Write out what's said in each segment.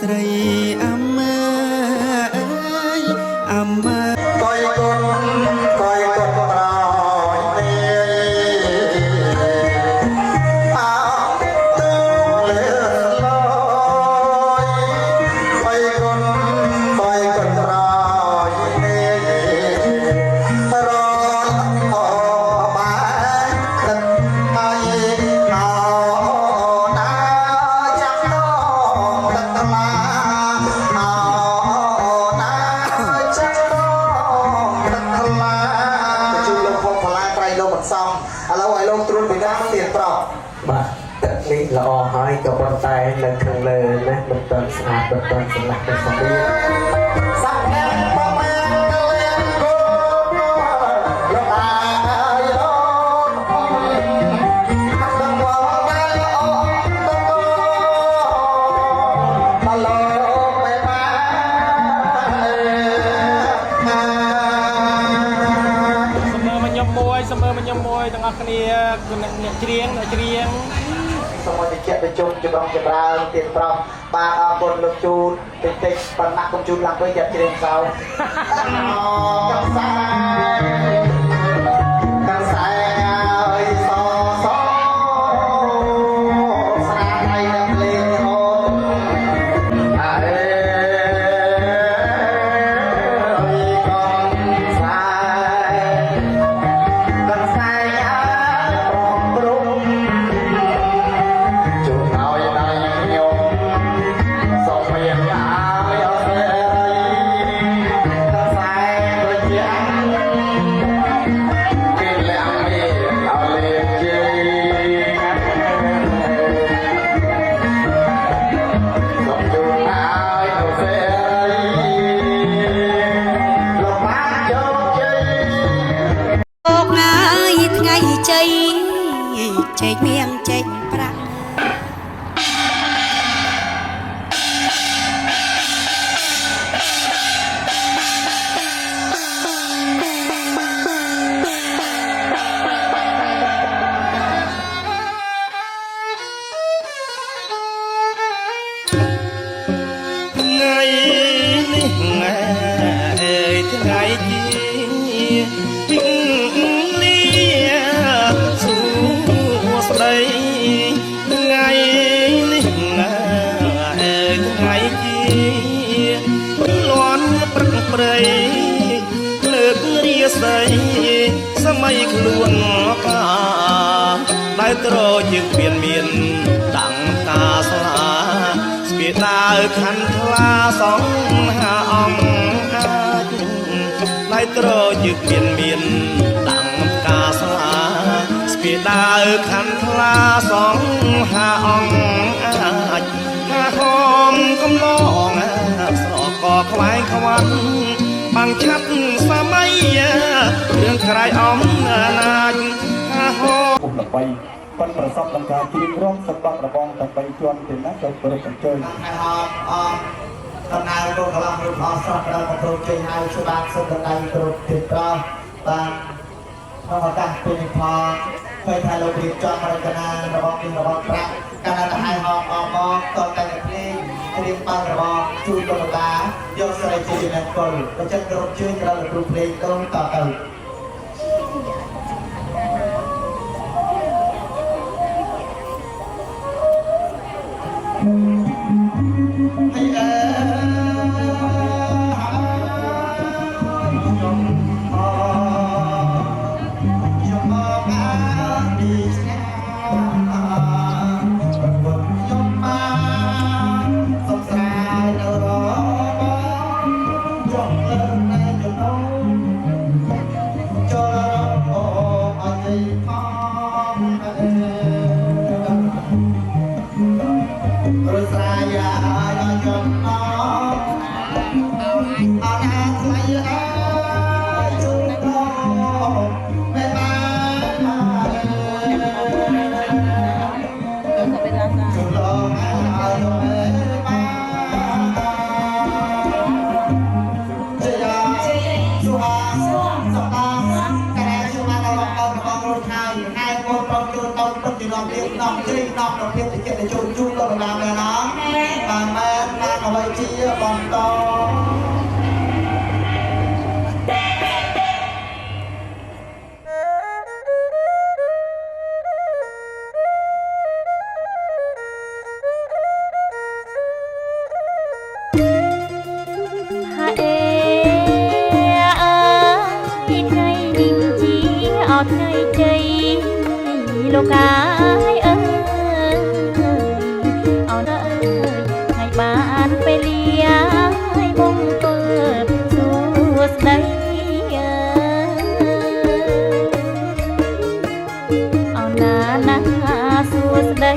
ស្រីអមអើយអមកយគុណប្រោយទេអោទូលើលយកយគុណប្រោយទេរអបានទឹកហើយអោណាចាំតទឹកថ្លាអោណាចាំតទឹកថ្លាជួយលោកផងផលាត្រៃលោកមិនសមឥឡូវឲ្យលោកត្រួតពិនិត្យទៀតប្រោបាទទឹកនេះល្អហើយក៏ប៉ុន្តែនៅខាងលើណាមិនទាន់ស្អាតមិនទាន់សម្លាស់ទៅសោះទៀតសាក់អ្នកប្រមាណកលៀនគោលោកអាយរងដឹងវល់តែអូដឹងបលោបែបាសំមើមកខ្ញុំមួយទាំងអស់គ្នាអ្នកច្រៀងសូមឲ្យតិចទៅជុំចម្រុងចម្រើនទៀតប្រោះបាទអរគុណលោកជូនតិចប៉ុណ្ណាកុំជូនឡើងវិញចាំច្រៀងសោកំសាអើយសស្នាដៃនឹងលេងអូអើយកកំសាចេកមៀងចេកប្រាក់ថ្ងៃនេះថ្ងៃជាពីលាសួស្ដីថ្ងៃនេះថ្ងៃជាលន់ព្រឹកព្រៃលើករាសីសម័យខ្លួនកាដែលត្រជាងមានដាំងកាស្លាស្ពាដាវខណ្ឌថ្លាសងហាអង្គអាចដែលត្រជាងមានដាំងកាស្លាស្ពាដាវខណ្ឌថ្លាសងហាអង្គអាចហាហមកំឡងស្រកខ្លែងខ្វាត់បាំងឆាត់សម័យរឿងក្រៃអំណាចហាហមគុំល្បីប៉ុនប្រសពក្នុងការជ្រៀងរងសម្បត្តិរបងតែ3ជាន់ទេណាចូលប្រឹកអញ្ជើញហើយហមដំណើរកូនកន្លងរូបអស្រស់ដល់ប្រជជ័យហើយស្បាតសុទ្ធដៃត្រួតទៀតប្រោះបាទក្នុងឱកាសពេលនេះផងឃើញថាលោករៀបចំរចនារបស់ពីរបស់ប្រាក់កាលណាទៅឲ្យហមអមកតតែភ្លេងរៀបបានរបស់ជួយលោកតាយកស្រីជាចំណែកគល់បើចិត្តគ្រប់ជើញដល់គ្រូភ្លេងកូនតទៅន ជាបន្តថ្ងៃជ័យលោកកាយអើយអូនអើយថ្ងៃបានពេលលាឲ្យបងពើសួស្ដីអូនណាសួស្ដី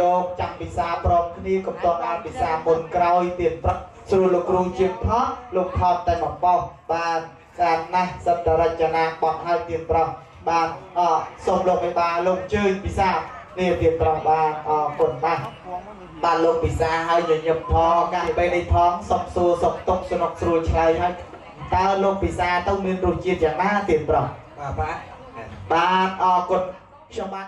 លោកចាំពិសាព្រមគ្នាកំតអានពិសាមុនក្រោយទៀតព្រឹកស្រួលលោកគ្រូជាផតលោកផតតែមកបោះបានការណាស់សត្វរចនាបោះឲ្យទៀតប្រោះបានសូមលោកមេបាលោកជើញពិសានេះទៀតប្រោះបានគុណបាទលោកពិសាឲ្យញញឹមផងកាលពេលនេះផងសុកសួរសុកតុកសនុកស្រួលឆ្លើយឲ្យតើលោកពិសាទៅមានរសជាតិយ៉ាងណាទៀតប្រោះបាទអរគុណខ្ញុំបាទ